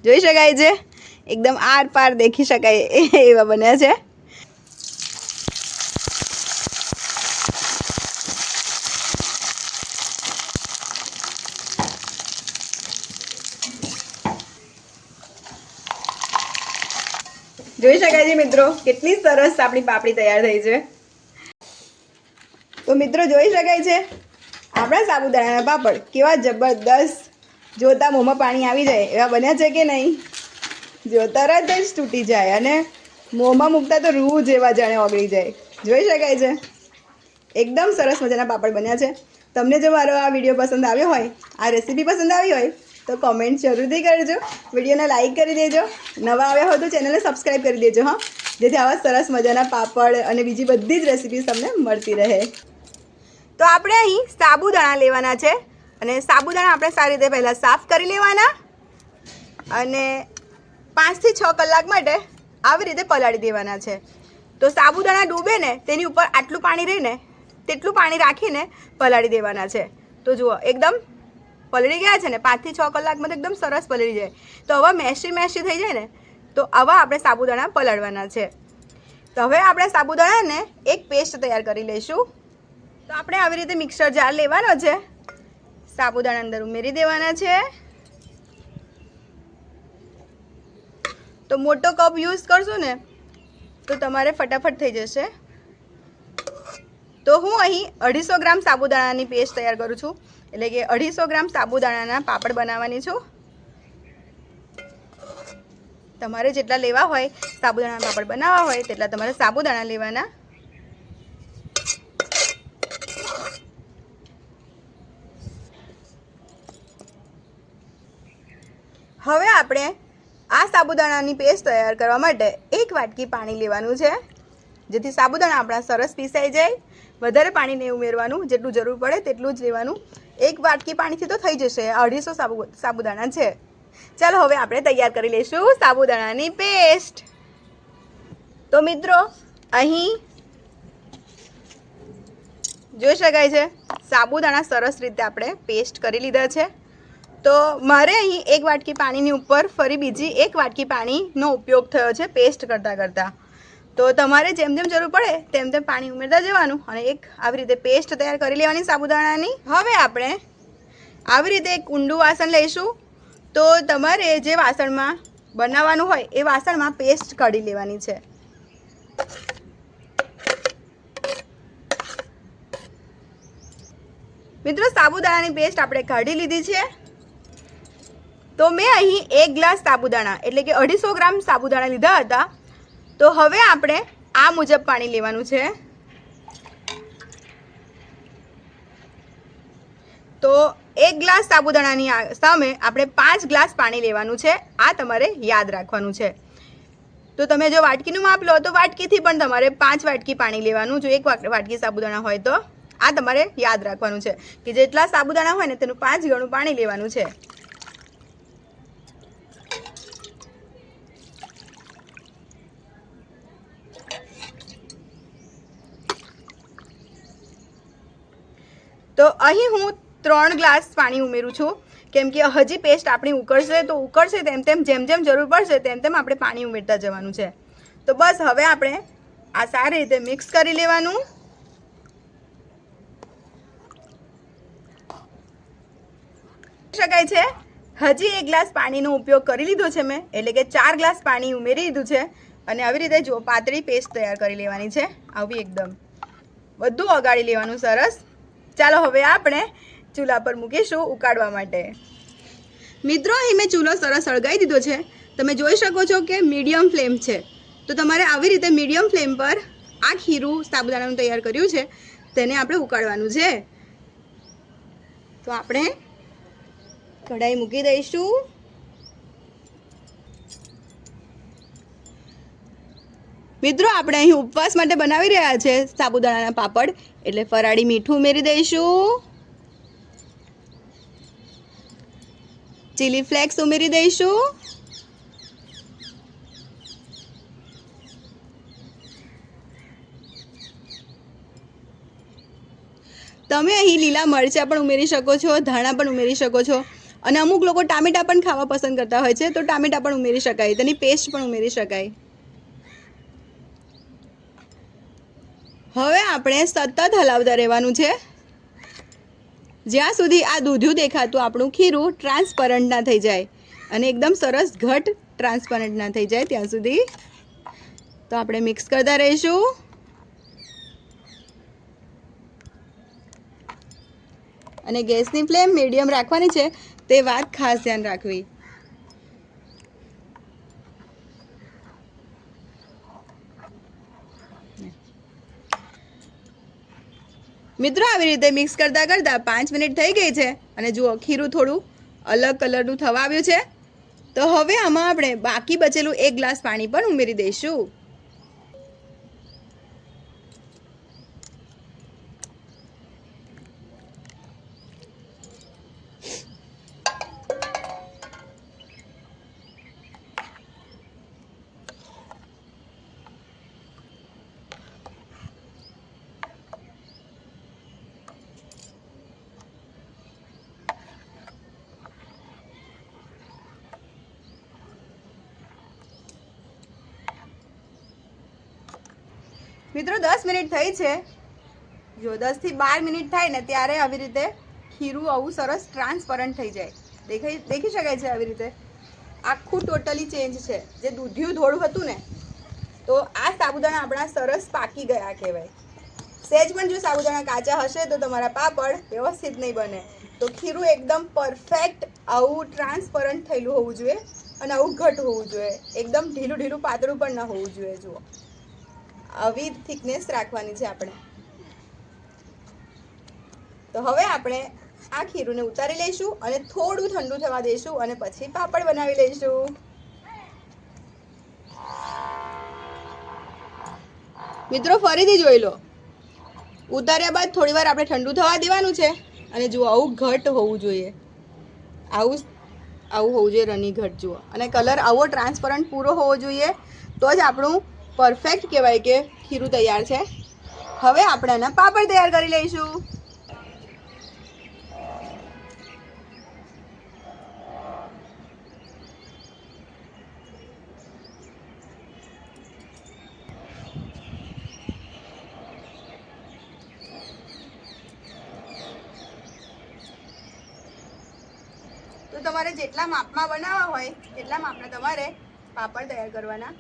જોઈ શકાય છે એકદમ આર પાર દેખી શકાય એવા બન્યા છે। જોઈ શકાય છે મિત્રો કેટલી સરસ આપણી પાપડી તૈયાર થઈ છે। તો મિત્રો જોઈ શકાય છે આપણા સાબુદાણાના પાપડ કેવા જબરદસ્ત જોતા મોંમાં પાણી આવી જાય એવા બન્યા છે કે નહીં। જો તરત જ તૂટી જાય અને મોંમાં મૂકતા તો રૂ જેવા જાણે ઓગળી જાય। જોઈ શકાય છે એકદમ સરસ મજાના પાપડ બન્યા છે। તમને જો મારો આ વિડીયો પસંદ આવ્યો હોય, આ રેસીપી પસંદ આવી હોય તો કમેન્ટ જરૂરથી કરજો, વિડીયોને લાઈક કરી દેજો, નવા આવ્યા હોય તો ચેનલને સબસ્ક્રાઈબ કરી દેજો હા, જેથી આવા સરસ મજાના પાપડ અને બીજી બધી જ રેસીપીઝ તમને મળતી રહે। તો આપણે અહીં સાબુદાણા લેવાના છે અને સાબુદાણા આપણે સારી રીતે પહેલાં સાફ કરી લેવાના અને 5 થી 6 કલાક માટે આવી રીતે પલાળી દેવાના છે। તો સાબુદાણા ડૂબે ને તેની ઉપર આટલું પાણી રહે ને તેટલું પાણી રાખીને પલાળી દેવાના છે। તો જુઓ એકદમ પલળી ગયા છે ને 5 થી 6 કલાકમાં તો એકદમ સરસ પલળી જાય। તો હવે મેશી થઈ જાય ને તો આવા આપણે સાબુદાણા પલાળવાના છે। તો હવે આપણે સાબુદાણાને એક પેસ્ટ તૈયાર કરી લઈશું। તો આપણે આવી રીતે મિક્સર જાર લેવાનો છે, સાબુદાણા અંદર ઉમેરી દેવાના છે। તો મોટો કપ યુઝ કરશો ને તો તમારે ફટાફટ થઈ જશે। તો હું અહીં 250 ગ્રામ સાબુદાણાની પેસ્ટ તૈયાર કરું છું, એટલે કે 250 ગ્રામ સાબુદાણાના પાપડ બનાવવાની છું। તમારે જેટલા લેવા હોય સાબુદાણાના પાપડ બનાવવા હોય તેટલા તમારે સાબુદાણા લેવાના। હવે આપણે આ સાબુદાણાની પેસ્ટ તૈયાર કરવા માટે 1 વાટકી પાણી લેવાનું છે, જેથી સાબુદાણા આપણા સરસ પીસાઈ જાય। વધારે પાણી નહીં ઉમેરવાનું, જેટલું જરૂર પડે તેટલું જ લેવાનું। 1 વાટકી પાણીથી તો થઈ જશે, 250 સાબુદાણા છે। ચાલો હવે આપણે તૈયાર કરી લઈશું સાબુદાણાની પેસ્ટ। તો મિત્રો અહીં જોઈ શકાય છે સાબુદાણા સરસ રીતે આપણે પેસ્ટ કરી લીધા છે। તો મારે અહીં 1 વાટકી પાણીની ઉપર ફરી બીજી 1 વાટકી પાણીનો ઉપયોગ થયો છે પેસ્ટ કરતાં। તો તમારે જેમ જેમ જરૂર પડે તેમ તેમ પાણી ઉમેરતા જવાનું અને એક આવી રીતે પેસ્ટ તૈયાર કરી લેવાની સાબુદાણાની। હવે આપણે આવી રીતે એક ઊંડું વાસણ લઈશું। તો તમારે જે વાસણમાં બનાવવાનું હોય એ વાસણમાં પેસ્ટ કાઢી લેવાની છે। મિત્રો સાબુદાણાની પેસ્ટ આપણે કાઢી લીધી છે। તો મેં અહીં 1 ગ્લાસ સાબુદાણા એટલે કે 250 ગ્રામ સાબુદાણા લીધા હતા। તો હવે આપણે આ મુજબ પાણી લેવાનું છે। તો 1 ગ્લાસ સાબુદાણાની સામે આપણે 5 ગ્લાસ પાણી લેવાનું છે, આ તમારે યાદ રાખવાનું છે। તો તમે જો વાટકીનું માપ લો તો વાટકીથી પણ તમારે 5 વાટકી પાણી લેવાનું, જો 1 વાટકી સાબુદાણા હોય તો। આ તમારે યાદ રાખવાનું છે કે જેટલા સાબુદાણા હોય ને તેનું 5 ગણું પાણી લેવાનું છે। તો અહીં હું 3 ગ્લાસ પાણી ઉમેરું છું, કેમ કે હજી પેસ્ટ આપણી ઉકળશે તો ઉકળશે તેમ તેમ જેમ જેમ જરૂર પડશે તેમ તેમ આપણે પાણી ઉમેરતા જવાનું છે। તો બસ હવે આપણે આ સારી રીતે મિક્સ કરી લેવાનું। શકાય છે હજી 1 ગ્લાસ પાણીનો ઉપયોગ કરી લીધો છે મેં, એટલે કે 4 ગ્લાસ પાણી ઉમેરી દીધું છે અને આવી રીતે જો પાતળી પેસ્ટ તૈયાર કરી લેવાની છે, આવી એકદમ બધું ઓગાળી લેવાનું સરસ। ચાલો હવે આપણે ચૂલા પર મૂકીશું ઉકાળવા માટે। મિત્રો અહીં મેં ચૂલો સરસ સળગાવી દીધો છે, તમે જોઈ શકો છો કે મીડિયમ ફ્લેમ છે। તો તમારે આવી રીતે મીડિયમ ફ્લેમ પર આ ખીરું સાબુદાણાનું તૈયાર કર્યું છે તેને આપણે ઉકાળવાનું છે। તો આપણે કઢાઈ મૂકી દઈશું। મિત્રો આપણે અહીં ઉપવાસ માટે બનાવી રહ્યા છે સાબુદાણાના પાપડ, એટલે ફરાળી મીઠું ઉમેરી દઈશું, ચીલી ફ્લેક્સ ઉમેરી દઈશું, તમે અહીં લીલા મરચાં પણ ઉમેરી શકો છો, ધાણા પણ ઉમેરી શકો છો, અને અમુક લોકો ટામેટાં પણ ખાવા પસંદ કરતા હોય છે, તો ટામેટાં પણ ઉમેરી શકાય, તેની પેસ્ટ પણ ઉમેરી શકાય. હવે આપણે સતત હલાવતા રહેવાનું છે જ્યાં સુધી આ દૂધિયું દેખાતું આપણું ખીરું ટ્રાન્સપરન્ટ ના થઈ જાય અને એકદમ સરસ ઘટ ટ્રાન્સપરન્ટ ના થઈ જાય ત્યાં સુધી તો આપણે મિક્સ કરતા રહીશું. અને ગેસની ફ્લેમ મીડિયમ રાખવાની છે, તે વાત ખાસ ધ્યાન રાખવી. મિત્રો આવી રીતે મિક્સ કરતાં કરતાં 5 મિનિટ થઈ ગઈ છે અને જુઓ ખીરું થોડું અલગ કલરનું થવા આવ્યું છે. તો હવે આમાં આપણે બાકી બચેલું 1 ગ્લાસ પાણી પણ ઉમેરી દઈશું. મિત્રો 10 મિનિટ થઈ છે. જો 10 થી 12 મિનિટ થાય ને ત્યારે આવી રીતે ખીરું આવું સરસ ટ્રાન્સપરન્ટ થઈ જાય. દેખી શકાય છે આવી રીતે આખું ટોટલી ચેન્જ છે. જે દૂધિયું ધોળું હતું ને તો આ સાબુદાણા આપણા સરસ પાકી ગયા કહેવાય. સહેજ પણ જો સાબુદાણા કાચા હશે તો તમારા પાપડ વ્યવસ્થિત નહીં બને. તો ખીરું એકદમ પરફેક્ટ આવું ટ્રાન્સપરન્ટ થયેલું હોવું જોઈએ અને આવું ઘટ હોવું જોઈએ. એકદમ ઢીલું ઢીલું પાતળું પણ ન હોવું જોઈએ. જુઓ આવી થિકનેસ રાખવાની છે આપણે. તો હવે આપણે આ ખીરુંને ઉતારી લઈશું અને થોડું ઠંડુ થવા દઈશું અને પછી પાપડ બનાવી લઈશું. મિત્રો ફરીથી જોઈ લો. ઉતાર્યા બાદ થોડી વાર આપણે ઠંડુ થવા દેવાનું છે અને જુઓ આવું ઘટ હોવું જોઈએ. આવું હોવું જોઈએ રની ઘટ. જુઓ અને કલર આવો ટ્રાન્સપરન્ટ પૂરો હોવો જોઈએ તો જ આપણું પરફેક્ટ કહેવાય કે ખીરું તૈયાર છે. હવે આપણે આના પાપડ તૈયાર કરી લઈશું. તો તમારે જેટલા માપમાં બનાવવા હોય એટલા માપના તમારે પાપડ તૈયાર કરવાના.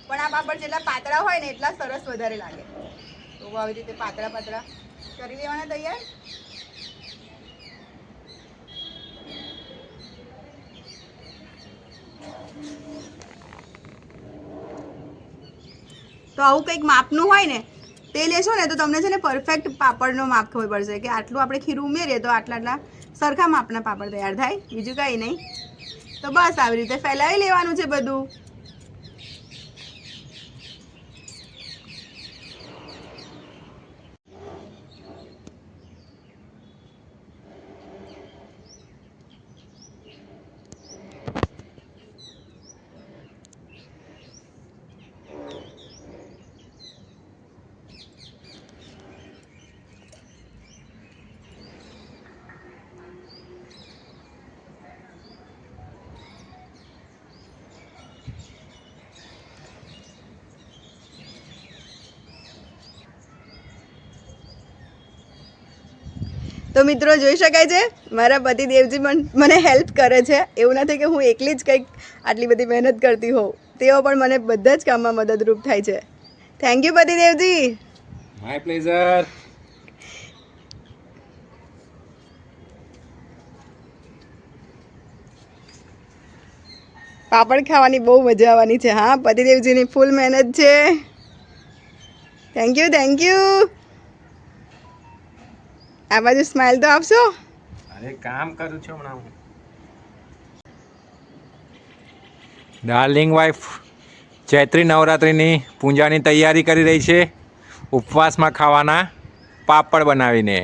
પણ આ પાપડ જેટલા પાતળા હોય ને એટલા સરસ વધારે લાગે. તો આવી રીતે પાતળા પાતળા કરી લેવાના તૈયાર. તો આવું કંઈક માપનું હોય ને તે લેશો ને તો તમને છે ને પરફેક્ટ પાપડનો માપ ખબર પડશે કે આટલું આપણે ખીરું ઉમેરીએ તો આટલા સરખા માપના પાપડ તૈયાર થાય. બીજું કંઈ નહીં. તો બસ આવી રીતે ફેલાવી લેવાનું છે બધું. તો મિત્રો જોઈ શકાય છે મારા પતિદેવજી પણ મને હેલ્પ કરે છે. એવું નથી કે હું એકલી જ કંઈક આટલી બધી મહેનત કરતી હોઉં. તેઓ પણ મને બધા જ કામમાં મદદરૂપ થાય છે. થેન્ક યુ પતિદેવજી. My pleasure. પાપડ ખાવાની બહુ મજા આવવાની છે. હા પતિદેવજીની ફૂલ મહેનત છે. Thank you thank you. આ બાજુ સ્માઈલ તો આપશો. અરે કામ કરું છું હમણાં હું. ડાર્લિંગ વાઇફ ચૈત્રી નવરાત્રિની પૂજાની તૈયારી કરી રહી છે ઉપવાસમાં ખાવાના પાપડ બનાવીને.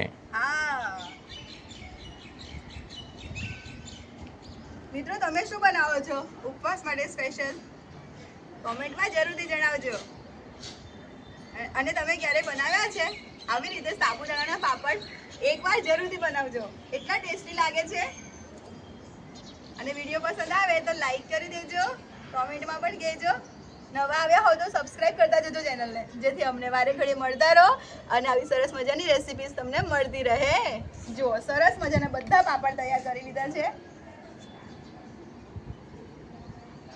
મિત્રો તમે શું બનાવો છો ઉપવાસ માટે સ્પેશિયલ? કોમેન્ટમાં જરૂરથી જણાવજો. અને તમે ક્યારે બનાવ્યા છે આવી રીતે સાબુદાણાના પાપડ? એકવાર જરૂરથી બનાવજો. એટલા ટેસ્ટી લાગે છે. અને વિડીયો પસંદ આવે તો લાઈક કરી દેજો, કોમેન્ટમાં પણ કહેજો. નવા આવ્યા હોય તો સબસ્ક્રાઇબ કરતા જજો ચેનલને, જેથી અમને વારે ઘડીએ મળતા રહો અને આવી સરસ મજાની રેસિપીઝ તમને મળતી રહે. જુઓ સરસ મજાના બધા પાપડ તૈયાર કરી લીધા છે.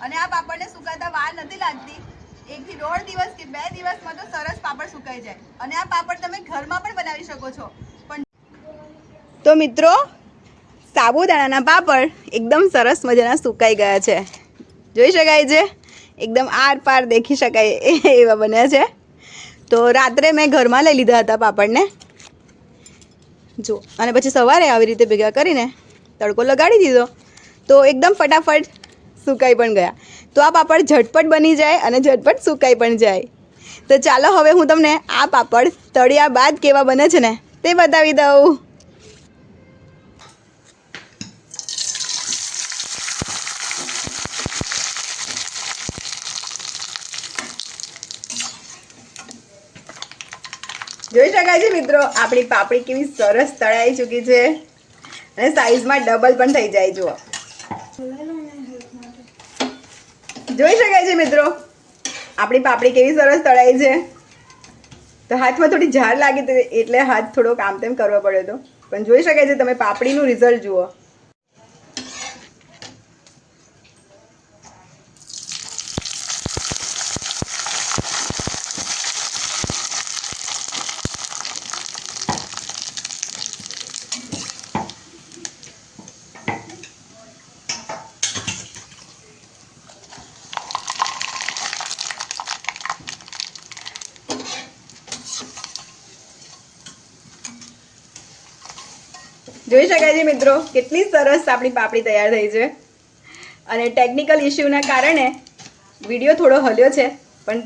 અને આ પાપડને સુકાતા વાર નથી લાગતી. 1 થી 1.5 દિવસ કે 2 દિવસમાં તો સરસ પાપડ સુકાઈ જાય. અને આ પાપડ તમે ઘરમાં પણ બનાવી શકો છો. પણ તો મિત્રો, સાબુદાણાના પાપડ એકદમ સરસ મજાના સુકાઈ ગયા છે. જોઈ શકાય છે, એકદમ આર પાર દેખી શકાય એવા બન્યા છે. તો રાત્રે મેં ઘરમાં લઈ લીધા હતા પાપડને, જો, અને પછી સવારે આવી રીતે ભેગા કરીને તડકો લગાડી દીધો તો એકદમ ફટાફટ સુકાઈ પણ ગયા. તો આ પાપડ ઝટપટ બની જાય અને ઝટપટ સુકાઈ પણ જાય. તો ચાલો હવે હું તમને આ પાપડ તળ્યા બાદ કેવા બને છે ને તે બતાવી દઉં. જોઈ શકાય છે મિત્રો, આપણી પાપડી કેવી સરસ તળાઈ ચૂકી છે અને સાઈઝમાં ડબલ પણ થઈ જાય. જુઓ, જોઈ શકાય છે મિત્રો, આપણી પાપડી કેવી સરસ તળાઈ છે. તો હાથમાં થોડી ઝાર લાગી હતી એટલે હાથ થોડો આમ તેમ કરવો પડ્યો હતો, પણ જોઈ શકાય છે તમે પાપડીનું રિઝલ્ટ જુઓ. જોઈ શકાય છે મિત્રો, કેટલી સરસ આપણી પાપડી તૈયાર થઈ છે. અને ટેકનિકલ ઇશ્યુના કારણે વિડીયો થોડો હલ્યો છે, પણ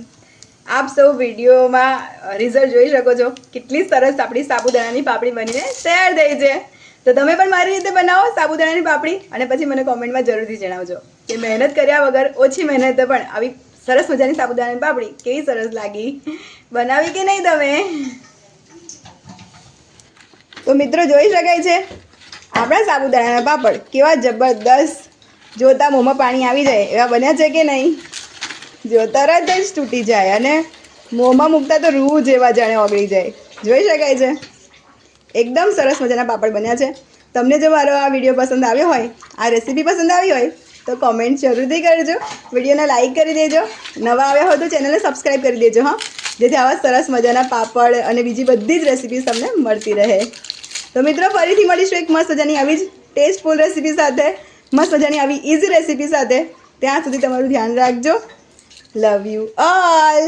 આપ સૌ વિડીયોમાં રિઝલ્ટ જોઈ શકો છો. કેટલી સરસ આપણી સાબુદાણાની પાપડી બનીને તૈયાર થઈ છે. તો તમે પણ મારી રીતે બનાવો સાબુદાણાની પાપડી અને પછી મને કોમેન્ટમાં જરૂરથી જણાવજો કે મહેનત કર્યા વગર ઓછી મહેનતે પણ આવી સરસ મજાની સાબુદાણાની પાપડી કેવી સરસ લાગી. બનાવી કે નહીં તમે? તો મિત્રો જોઈ શકાય છે આપણા સાબુદાણાના પાપડ કેવા જબરદસ્ત, જોતા મોંમાં પાણી આવી જાય એવા બન્યા છે કે નહીં? જો તરત જ તૂટી જાય અને મોંમાં મૂકતા તો રૂ જેવા જાણે ઓગળી જાય. જોઈ શકાય છે, એકદમ સરસ મજાના પાપડ બન્યા છે. તમને જો મારો આ વિડીયો પસંદ આવ્યો હોય, આ રેસીપી પસંદ આવી હોય તો કોમેન્ટ જરૂરથી કરજો, વિડીયોને લાઈક કરી દેજો. નવા આવ્યા હોય તો ચેનલને સબસ્ક્રાઈબ કરી દેજો હા, જેથી આવા સરસ મજાના પાપડ અને બીજી બધી જ રેસીપીઝ તમને મળતી રહે. તો મિત્રો ફરીથી મળીશું એક મસ્ત મજાની આવી જ ટેસ્ટફુલ રેસીપી સાથે, મસ્ત મજાની આવી ઇઝી રેસીપી સાથે. ત્યાં સુધી તમારું ધ્યાન રાખજો. Love you all.